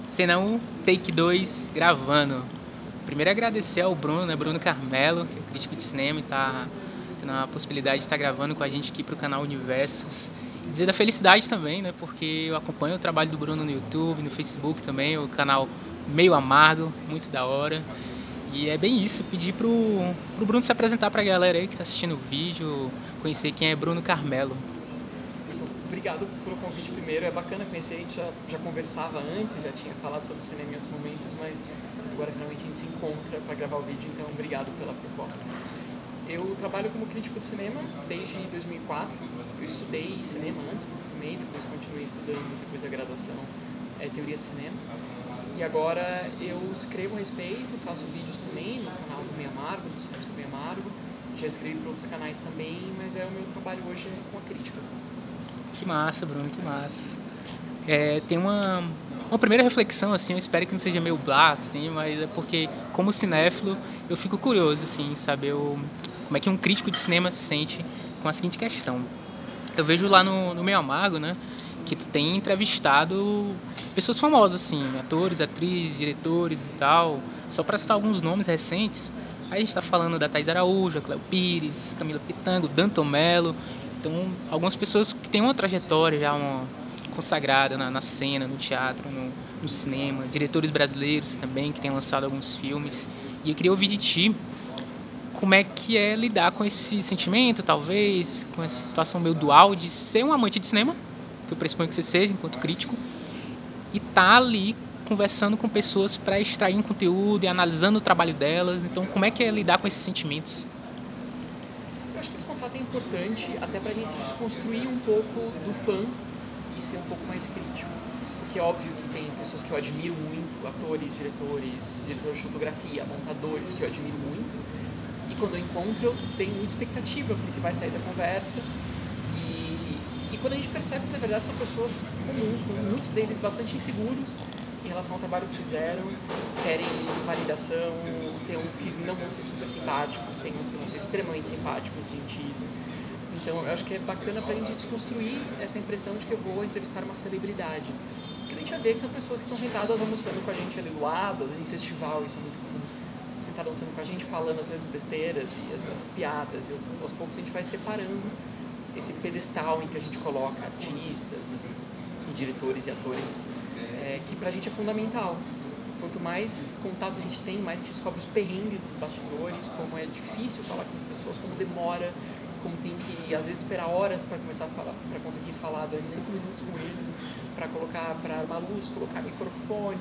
Cena 1, take 2, gravando. Primeiro agradecer ao Bruno, né? Bruno Carmelo, que é crítico de cinema e tá tendo a possibilidade de estar gravando com a gente aqui pro canal Universos. E dizer da felicidade também, né? Porque eu acompanho o trabalho do Bruno no YouTube, no Facebook também, o canal Meio Amargo, muito da hora. E é bem isso, pedir pro Bruno se apresentar pra galera aí que tá assistindo o vídeo, conhecer quem é Bruno Carmelo. Obrigado pelo convite primeiro, é bacana conhecer, a gente já conversava antes, já tinha falado sobre cinema em outros momentos, mas agora finalmente a gente se encontra para gravar o vídeo, então obrigado pela proposta. Eu trabalho como crítico de cinema desde 2004, eu estudei cinema antes, me formei, depois continuei estudando, depois da graduação, teoria de cinema, e agora eu escrevo a respeito, faço vídeos também no canal do Meio Amargo, no site do Meio Amargo, já escrevi para outros canais também, mas o meu trabalho hoje é com a crítica. Que massa, Bruno, que massa. Tem uma primeira reflexão, assim, eu espero que não seja meio blá, assim, mas é porque, como cinéfilo, eu fico curioso, assim, em saber como é que um crítico de cinema se sente com a seguinte questão. Eu vejo lá no Meio Amargo, né, que tu tem entrevistado pessoas famosas, assim, atores, atrizes, diretores e tal, só para citar alguns nomes recentes. Aí a gente tá falando da Thaís Araújo, a Cléo Pires, Camila Pitanga, Danton Mello. Então, algumas pessoas que têm uma trajetória já consagrada na cena, no teatro, no cinema, diretores brasileiros também que têm lançado alguns filmes. E eu queria ouvir de ti como é que é lidar com esse sentimento, talvez, com essa situação meio dual de ser um amante de cinema, que eu pressuponho que você seja, enquanto crítico, e tá ali conversando com pessoas para extrair um conteúdo e analisando o trabalho delas. Então, como é que é lidar com esses sentimentos? Eu acho que esse contato é importante até pra gente desconstruir um pouco do fã e ser um pouco mais crítico. Porque é óbvio que tem pessoas que eu admiro muito, atores, diretores de fotografia, montadores que eu admiro muito. E quando eu encontro, eu tenho muita expectativa porque vai sair da conversa. E quando a gente percebe que na verdade são pessoas comuns, muitos deles bastante inseguros em relação ao trabalho que fizeram, querem validação, tem uns que não vão ser super simpáticos, tem uns que vão ser extremamente simpáticos, gentis. Então eu acho que é bacana pra gente desconstruir essa impressão de que eu vou entrevistar uma celebridade. Porque a gente vai ver que são pessoas que estão sentadas almoçando com a gente ali do lado, às vezes em festival, isso é muito comum. Sentadas almoçando com a gente, falando às vezes besteiras e as mesmas piadas. E aos poucos a gente vai separando esse pedestal em que a gente coloca artistas e diretores e atores, que pra gente é fundamental. Quanto mais contato a gente tem, mais a gente descobre os perrengues dos bastidores, como é difícil falar com essas pessoas, como demora, como tem que às vezes esperar horas para começar a falar, para conseguir falar durante 5 minutos com eles, para armar luz, colocar microfone,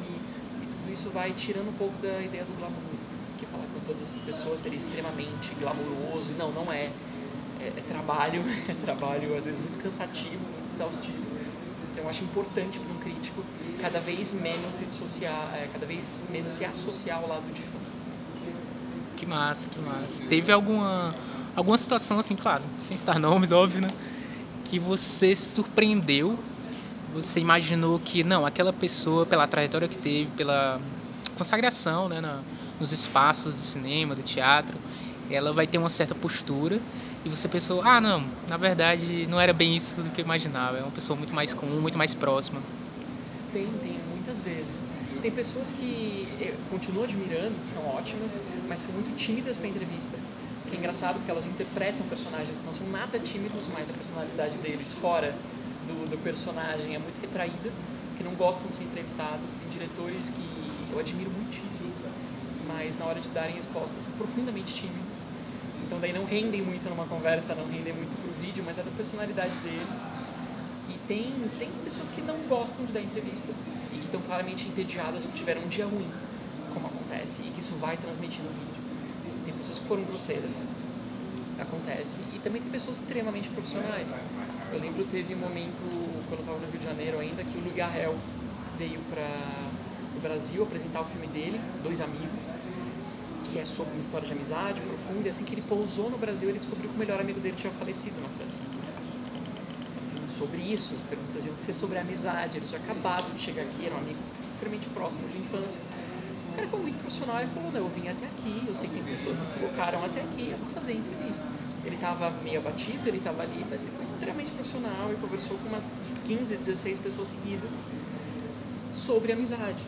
e tudo isso vai tirando um pouco da ideia do glamour, porque falar com todas essas pessoas seria extremamente glamouroso, e não é. É trabalho, é trabalho às vezes muito cansativo, muito exaustivo. Então eu acho importante para um crítico cada vez menos se dissociar, cada vez menos se associar ao lado de fã. Que massa, que massa. Teve alguma situação, assim, claro, sem citar nomes, óbvio, né? Que você se surpreendeu, você imaginou que, não, aquela pessoa, pela trajetória que teve, pela consagração, né, nos espaços do cinema, do teatro, ela vai ter uma certa postura, e você pensou, ah, não, na verdade não era bem isso do que eu imaginava, é uma pessoa muito mais comum, muito mais próxima. Tem muitas vezes. Tem pessoas que eu continuo admirando, que são ótimas, mas são muito tímidas para entrevista. Que é engraçado porque elas interpretam personagens, não são nada tímidos, mas a personalidade deles fora do personagem é muito retraída, que não gostam de ser entrevistados. Tem diretores que eu admiro muitíssimo, mas na hora de darem respostas são profundamente tímidos. Então daí não rendem muito numa conversa, não rendem muito pro vídeo, mas é da personalidade deles. E tem pessoas que não gostam de dar entrevista e que estão claramente entediadas ou que tiveram um dia ruim, como acontece, e que isso vai transmitir no vídeo. Tem pessoas que foram grosseiras, acontece. E também tem pessoas extremamente profissionais. Eu lembro teve um momento, quando eu estava no Rio de Janeiro ainda, que o Louis Garrel veio para o Brasil apresentar o filme dele, Dois Amigos, que é sobre uma história de amizade profunda, e assim que ele pousou no Brasil, ele descobriu que o melhor amigo dele tinha falecido na França. Um filme sobre isso, as perguntas iam ser sobre a amizade, ele tinha acabado de chegar aqui, era um amigo extremamente próximo de infância. O cara foi muito profissional e falou, não, eu vim até aqui, eu sei que tem pessoas que se deslocaram até aqui, eu vou fazer entrevista. Ele estava meio abatido, ele estava ali, mas ele foi extremamente profissional e conversou com umas 15, 16 pessoas seguidas sobre amizade.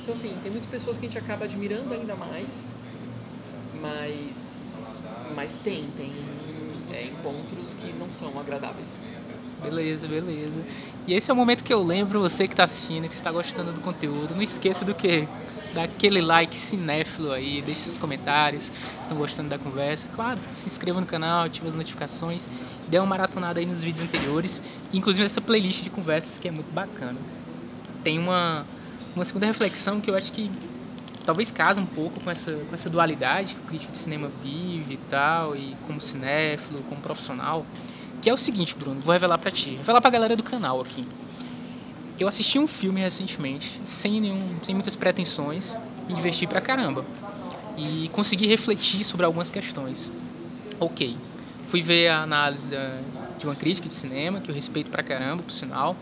Então, assim, tem muitas pessoas que a gente acaba admirando ainda mais, mas tem encontros que não são agradáveis. Beleza, beleza. E esse é o momento que eu lembro você que está assistindo, que está gostando do conteúdo. Não esqueça do quê? Daquele like cinéfilo aí, deixe seus comentários, se estão gostando da conversa. Claro, se inscreva no canal, ative as notificações, dê uma maratonada aí nos vídeos anteriores, inclusive essa playlist de conversas que é muito bacana. Tem uma segunda reflexão que eu acho que talvez casa um pouco com essa dualidade que o crítico de cinema vive e tal, e como cinéfilo, como profissional, que é o seguinte, Bruno, vou revelar pra ti, revelar pra galera do canal aqui. Eu assisti um filme recentemente, sem muitas pretensões, me diverti pra caramba, e consegui refletir sobre algumas questões. Ok, fui ver a análise de uma crítica de cinema, que eu respeito pra caramba, por sinal,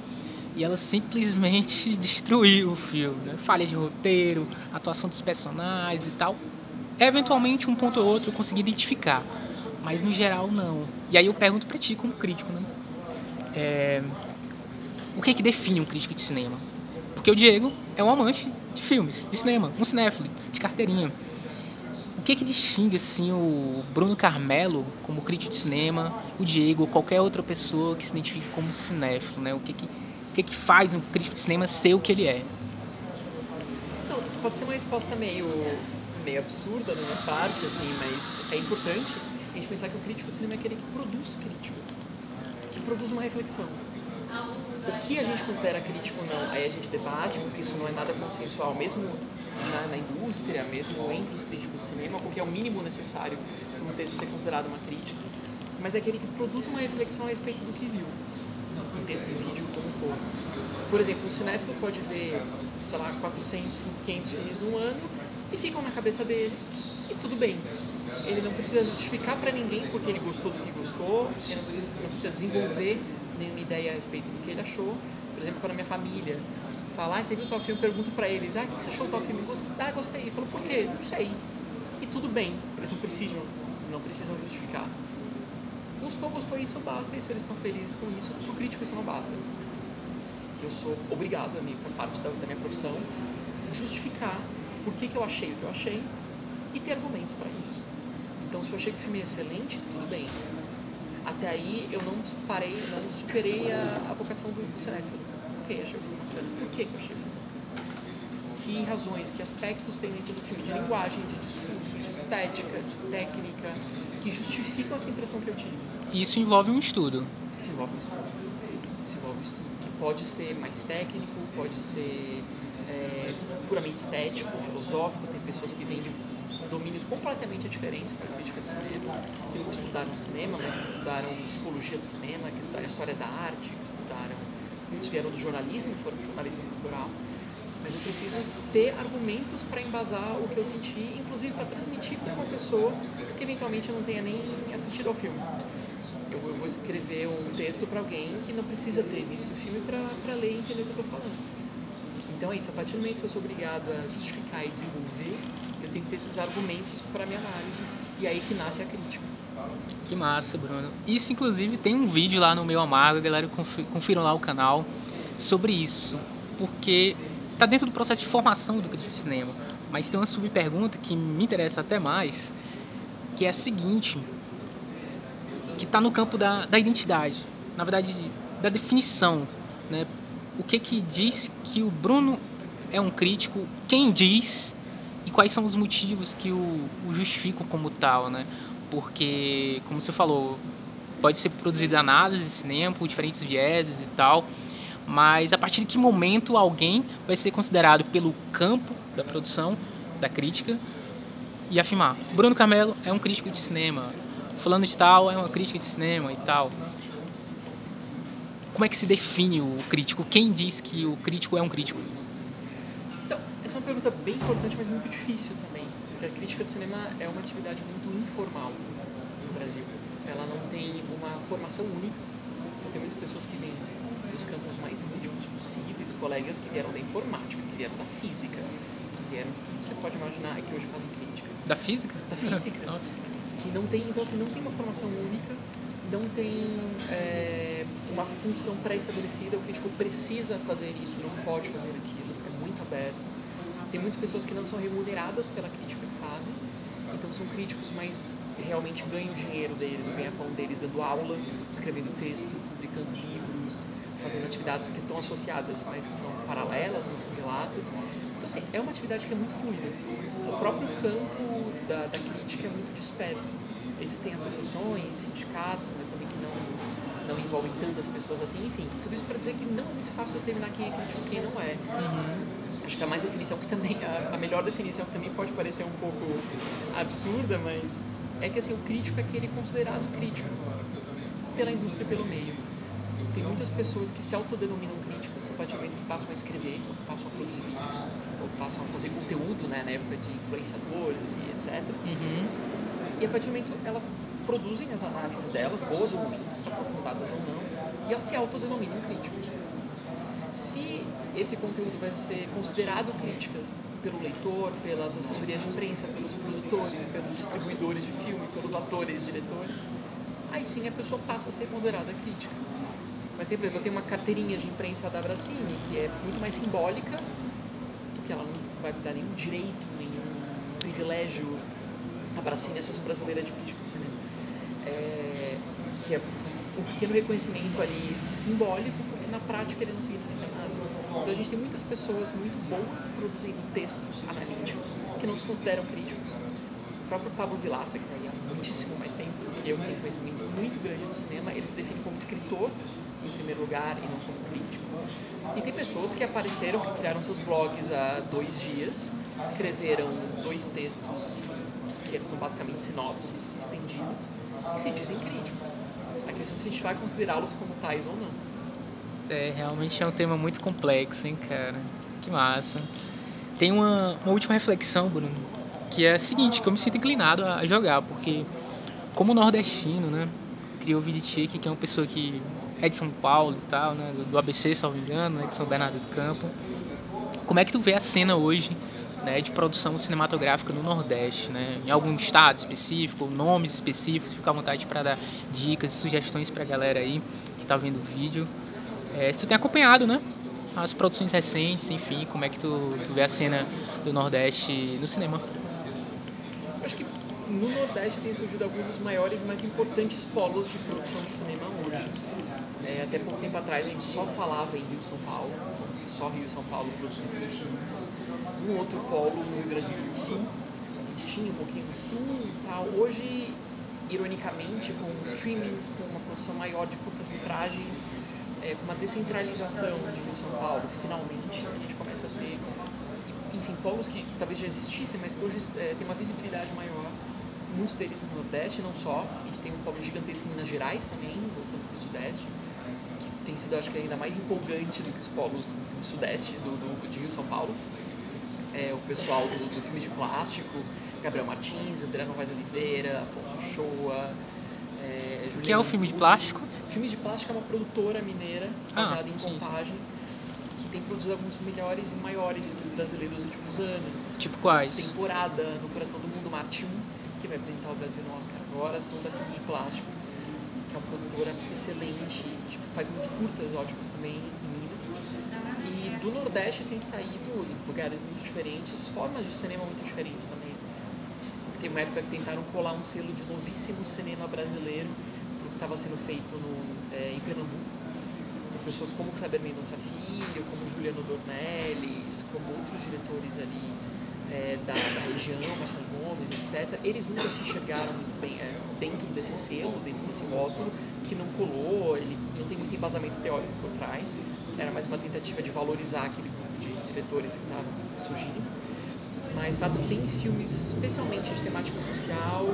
e ela simplesmente destruiu o filme, né? Falha de roteiro, atuação dos personagens e tal. Eventualmente, um ponto ou outro eu consegui identificar, mas no geral não. E aí eu pergunto pra ti como crítico, né? O que é que define um crítico de cinema? Porque o Diego é um amante de filmes, de cinema, um cinéfilo, de carteirinha. O que é que distingue assim o Bruno Carmelo como crítico de cinema, o Diego ou qualquer outra pessoa que se identifique como cinéfilo, né? O que é que faz um crítico de cinema ser o que ele é? Então, pode ser uma resposta meio absurda da minha parte, assim, mas é importante a gente pensar que o crítico de cinema é aquele que produz críticas, que produz uma reflexão. O que a gente considera crítico ou não, aí a gente debate, porque isso não é nada consensual, mesmo na indústria, mesmo entre os críticos de cinema, porque é o mínimo necessário para um texto ser considerado uma crítica, mas é aquele que produz uma reflexão a respeito do que viu, em texto, em vídeo, como for. Por exemplo, um cinéfilo pode ver, sei lá, 400, 500 filmes no ano e ficam na cabeça dele, e tudo bem. Ele não precisa justificar para ninguém porque ele gostou do que gostou, ele não precisa desenvolver nenhuma ideia a respeito do que ele achou. Por exemplo, quando a minha família fala, você viu tal filme, eu pergunto para eles, o que você achou tal filme? Gostei. Eu falo, por quê? Não sei. E tudo bem, eles não precisam justificar. Gostou, isso basta, isso eles estão felizes com isso, pro crítico isso não basta. Eu sou obrigado, por parte da minha profissão, justificar por que eu achei o que eu achei e ter argumentos para isso. Então, se eu achei que o filme é excelente, tudo bem. Até aí, eu não superei a vocação do cinéfilo. Ok, achei o filme bacana. Por que eu achei o filme bacana? Que razões, que aspectos tem dentro do filme de linguagem, de discurso, de estética, de técnica, que justificam essa impressão que eu tive. Isso envolve um estudo. Isso envolve um estudo. Que pode ser mais técnico, pode ser puramente estético, filosófico. Tem pessoas que vêm de domínios completamente diferentes para a crítica de cinema, que não estudaram cinema, mas que estudaram psicologia do cinema, que estudaram história da arte, que estudaram... Muitos vieram do jornalismo, foram do jornalismo cultural. Mas eu preciso ter argumentos para embasar o que eu senti, inclusive para transmitir para uma pessoa que eventualmente não tenha nem assistido ao filme. Eu vou escrever um texto para alguém que não precisa ter visto o filme para ler e entender o que eu estou falando. Então é isso, a partir do momento que eu sou obrigado a justificar e desenvolver, eu tenho que ter esses argumentos para a minha análise, e é aí que nasce a crítica. Que massa, Bruno. Isso, inclusive, tem um vídeo lá no Meu Amargo, galera, confiram lá o canal, sobre isso, porque tá dentro do processo de formação do crítico de cinema, mas tem uma subpergunta que me interessa até mais, que é a seguinte, que está no campo da identidade, na verdade, da definição, né? O que diz que o Bruno é um crítico, quem diz e quais são os motivos que o justificam como tal, né? Porque, como você falou, pode ser produzida análise de cinema por diferentes vieses e tal, mas a partir de que momento alguém vai ser considerado pelo campo da produção, da crítica, e afirmar, Bruno Carmelo é um crítico de cinema, fulano de tal é uma crítica de cinema e tal. Como é que se define o crítico? Quem diz que o crítico é um crítico? Então, essa é uma pergunta bem importante, mas muito difícil também, porque a crítica de cinema é uma atividade muito informal no Brasil. Ela não tem uma formação única, então tem muitas pessoas que vêm dos campos mais múltiplos possíveis, colegas que vieram da informática, que vieram da física, que vieram de tudo que você pode imaginar e que hoje fazem crítica. Da física? Da física. Nossa. Que não tem, então assim, não tem uma formação única, não tem uma função pré-estabelecida, o crítico precisa fazer isso, não pode fazer aquilo. Tem muitas pessoas que não são remuneradas pela crítica que fazem, então são críticos, mas realmente ganham o dinheiro deles, o ganha-pão deles dando aula, escrevendo texto, publicando livros, fazendo atividades que estão associadas, mas que são paralelas, são correlatas. Então, assim, é uma atividade que é muito fluida. O próprio campo da crítica é muito disperso. Existem associações, sindicatos, mas também que não envolvem tantas pessoas assim. Enfim, tudo isso para dizer que não é muito fácil determinar quem é crítico e quem não é. Acho que a mais definição que também, a melhor definição que também pode parecer um pouco absurda, mas é que assim, o crítico é aquele considerado crítico pela indústria e pelo meio. Tem muitas pessoas que se autodenominam críticas a partir do momento que passam a escrever, ou que passam a produzir vídeos, ou que passam a fazer conteúdo, né, na época de influenciadores e etc. E a partir do momento elas produzem as análises delas, boas ou ruins, aprofundadas ou não, e elas se autodenominam críticos. Se esse conteúdo vai ser considerado crítica pelo leitor, pelas assessorias de imprensa, pelos produtores, pelos distribuidores de filme, pelos atores, diretores, aí sim a pessoa passa a ser considerada crítica. Mas, por exemplo, eu tenho uma carteirinha de imprensa da Abracine, que é muito mais simbólica, porque ela não vai me dar nenhum direito, nenhum privilégio. A Abracine é a Associação Brasileira de Críticos de Cinema. Que é um pequeno reconhecimento ali simbólico, porque na prática ele não significa nada. Então a gente tem muitas pessoas muito boas produzindo textos analíticos que não se consideram críticos. O próprio Pablo Vilaça, que está aí há muitíssimo mais tempo do que eu, que tem conhecimento muito grande de cinema, ele se define como escritor, em primeiro lugar, e não como crítico. E tem pessoas que apareceram, que criaram seus blogs há 2 dias, escreveram 2 textos, que eles são basicamente sinopses estendidas, e se dizem críticos. A questão é se a gente vai considerá-los como tais ou não. Realmente é um tema muito complexo, hein, cara? Que massa. Tem uma última reflexão, Bruno, que é a seguinte, que eu me sinto inclinado a jogar, porque como nordestino, né, criou o Vidichik, que é uma pessoa que é de São Paulo e tal, né, do ABC, salvo engano, né, de São Bernardo do Campo. Como é que tu vê a cena hoje, né, de produção cinematográfica no Nordeste, né, em algum estado específico, nomes específicos? Fica à vontade para dar dicas e sugestões para a galera aí que está vendo o vídeo. Se tu tem acompanhado, né, as produções recentes, enfim, como é que tu vê a cena do Nordeste no cinema? Acho que no Nordeste tem surgido alguns dos maiores e mais importantes polos de produção de cinema hoje. Até pouco tempo atrás a gente só falava em Rio e São Paulo, como se só Rio e São Paulo produzissem filmes. Um outro polo no Rio Grande do Sul, a gente tinha um pouquinho no Sul e tal. Hoje, ironicamente, com streamings, com uma produção maior de curtas-metragens, com uma descentralização de Rio e São Paulo, finalmente a gente começa a ter, enfim, polos que talvez já existissem, mas que hoje tem uma visibilidade maior. Muitos deles no Nordeste, não só. A gente tem um polo gigantesco em Minas Gerais também, voltando para o Sudeste, que tem sido, acho que, ainda mais empolgante do que os polos do Sudeste, de Rio e São Paulo. O pessoal do filme de plástico, Gabriel Martins, André Novaes Oliveira, Afonso Shoa, O que é o filme de plástico? Filme de Plástico é uma produtora mineira, baseada em sim. Contagem, que tem produzido alguns dos melhores e maiores filmes brasileiros nos últimos anos. Tipo quais? Temporada no Coração do Mundo, Marte 1, que vai apresentar o Brasil no Oscar agora, são da Filme de Plástico, que é uma produtora excelente, faz muitos curtas ótimos também em Minas. E do Nordeste tem saído, em lugares muito diferentes, formas de cinema muito diferentes também. Tem uma época que tentaram colar um selo de novíssimo cinema brasileiro para o que estava sendo feito em Pernambuco, por pessoas como Kleber Mendonça Filho, como Juliano Dornelles, como outros diretores ali da região, Marcelo Gomes, etc. Eles nunca se enxergaram muito bem dentro desse selo, dentro desse rótulo, que não colou, ele não tem muito embasamento teórico por trás, era mais uma tentativa de valorizar aquele grupo de diretores que estava surgindo. Mas, de fato, tem filmes especialmente de temática social,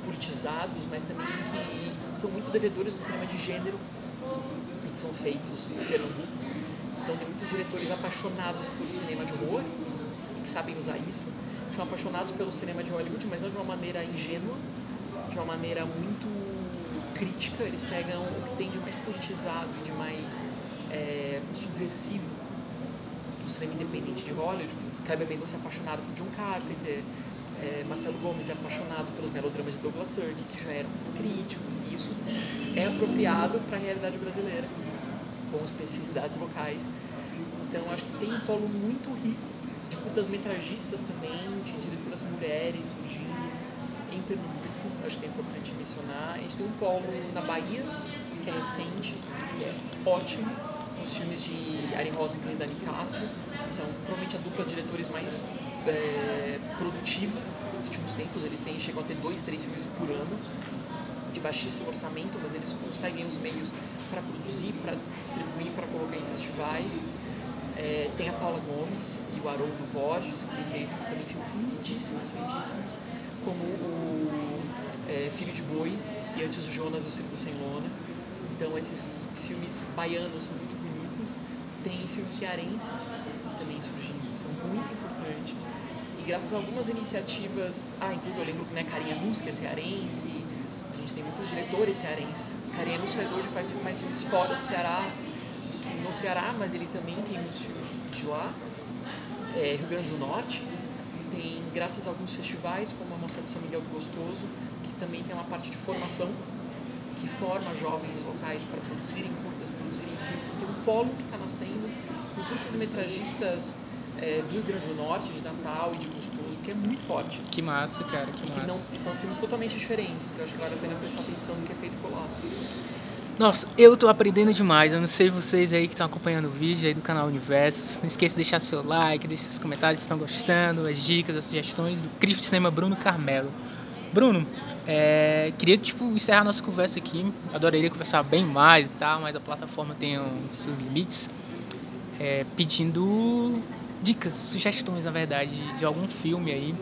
politizados, mas também que são muito devedores do cinema de gênero e que são feitos em Pernambuco. Então, tem muitos diretores apaixonados por cinema de horror e que sabem usar isso, que são apaixonados pelo cinema de Hollywood, mas não de uma maneira ingênua, de uma maneira muito crítica. Eles pegam o que tem de mais politizado e de mais subversivo do cinema independente de Hollywood. Kleber Mendonça é apaixonado por John Carpenter, Marcelo Gomes é apaixonado pelos melodramas de Douglas Sirk, que já eram críticos, e isso é apropriado para a realidade brasileira, com especificidades locais. Então, acho que tem um polo muito rico curtas-metragistas também, de diretoras mulheres surgindo em Pernambuco, acho que é importante mencionar. A gente tem um polo na Bahia, que é recente, que é ótimo. Os filmes de Ari Rosa e Glenda Nicásio são provavelmente a dupla de diretores mais produtiva nos últimos tempos. Eles chegam a ter 2, 3 filmes por ano, de baixíssimo orçamento, mas eles conseguem os meios para produzir, para distribuir, para colocar em festivais. Tem a Paula Gomes e o Haroldo Borges, que tem feito também filmes lindíssimos, como o Filho de Boi e antes o Jonas e o Circo Sem Lona. Então esses filmes baianos são muito bonitos. Tem filmes cearenses também surgindo, que são muito importantes. E graças a algumas iniciativas, inclusive eu lembro, né, Carinha Luz, que é cearense, a gente tem muitos diretores cearenses. Carinha Luz hoje faz mais filmes fora do Ceará do que no Ceará, mas ele também tem muitos filmes de lá. Rio Grande do Norte tem, graças a alguns festivais, como a Mostra de São Miguel do Gostoso, que também tem uma parte de formação, que forma jovens locais para produzirem curtas, produzirem filmes. Tem um polo que está nascendo com curtas-metragistas do Rio Grande do Norte, de Natal e de Gostoso, que é muito forte. Que massa, cara, que massa. E são filmes totalmente diferentes, então acho que vale a pena prestar atenção no que é feito por lá. Nossa, eu tô aprendendo demais. Eu não sei vocês aí que estão acompanhando o vídeo aí do canal Universos. Não esqueça de deixar seu like, deixar seus comentários se estão gostando, as dicas, as sugestões do crítico de cinema Bruno Carmelo. Bruno, queria encerrar nossa conversa aqui. Adoraria conversar bem mais e tal, mas a plataforma tem os seus limites. Pedindo dicas, sugestões, na verdade, de algum filme aí,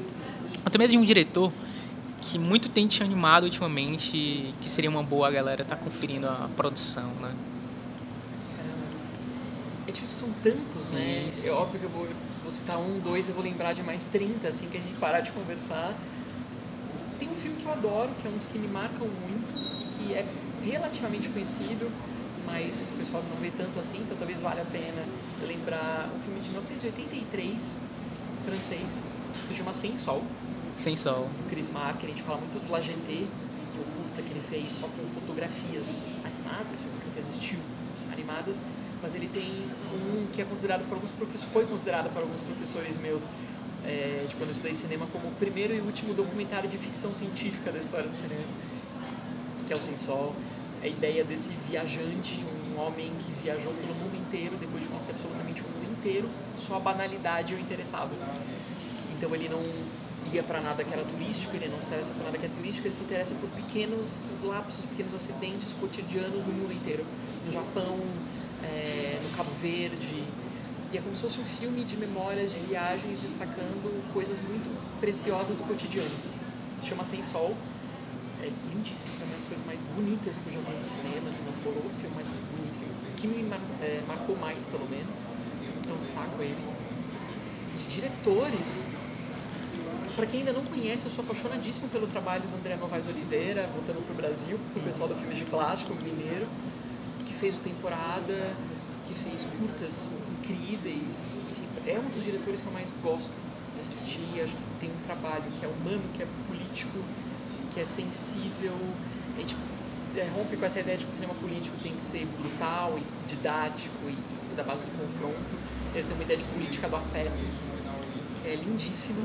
até mesmo de um diretor que muito tem te animado ultimamente, que seria uma boa a galera estar conferindo a produção, né? São tantos, sim, né? Sim. É óbvio que eu vou citar 1, 2, eu vou lembrar de mais 30, assim que a gente parar de conversar. Tem um filme que eu adoro, que é um dos que me marcam muito, que é relativamente conhecido, mas o pessoal não vê tanto assim, então talvez valha a pena lembrar um filme de 1983, francês, que se chama Sem Sol. Sem Sol. Do Chris Marker. A gente fala muito do La Jetée, que é o curta que ele fez só com fotografias animadas, fotografias estilo animadas, mas ele tem um que é considerado por alguns professores, foi considerado por alguns professores meus, de quando eu estudei cinema, como o primeiro e último documentário de ficção científica da história do cinema, que é o Sem Sol. A ideia desse viajante, um homem que viajou pelo mundo inteiro, depois de conhecer absolutamente o mundo inteiro, só a banalidade o interessava. Então ele não liga para nada que era turístico, ele não se interessa por nada que é turístico, ele se interessa por pequenos lapsos, pequenos acidentes cotidianos no mundo inteiro. No Japão, no Cabo Verde. E é como se fosse um filme de memórias, de viagens, destacando coisas muito preciosas do cotidiano. Se chama Sem Sol. É lindíssimo, é uma das coisas mais bonitas que eu já vi no cinema, se não for o filme mais bonito, que me marcou mais, pelo menos. Então destaco ele. De diretores, para quem ainda não conhece, eu sou apaixonadíssimo pelo trabalho do André Novaes Oliveira, voltando pro Brasil, pro pessoal do filme de plástico, mineiro, que fez o Temporada, que fez curtas incríveis. Enfim, é um dos diretores que eu mais gosto de assistir. Acho que tem um trabalho que é humano, que é político, que é sensível. A gente rompe com essa ideia de que o cinema político tem que ser brutal e didático e da base do confronto. Ele tem uma ideia de política do afeto, que é lindíssima.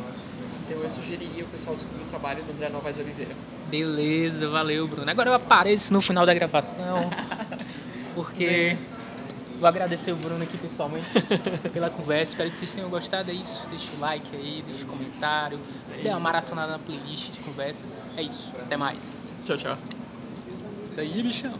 Então eu sugeriria o pessoal descobrir o trabalho do André Novaes Oliveira. Beleza, valeu, Bruno. Agora eu apareço no final da gravação, porque vou agradecer o Bruno aqui pessoalmente pela conversa. Espero que vocês tenham gostado. É isso. Deixa o like aí, deixa o comentário. Dê uma maratonada na playlist de conversas. É isso. Até mais. Tchau, tchau. Isso aí, bichão.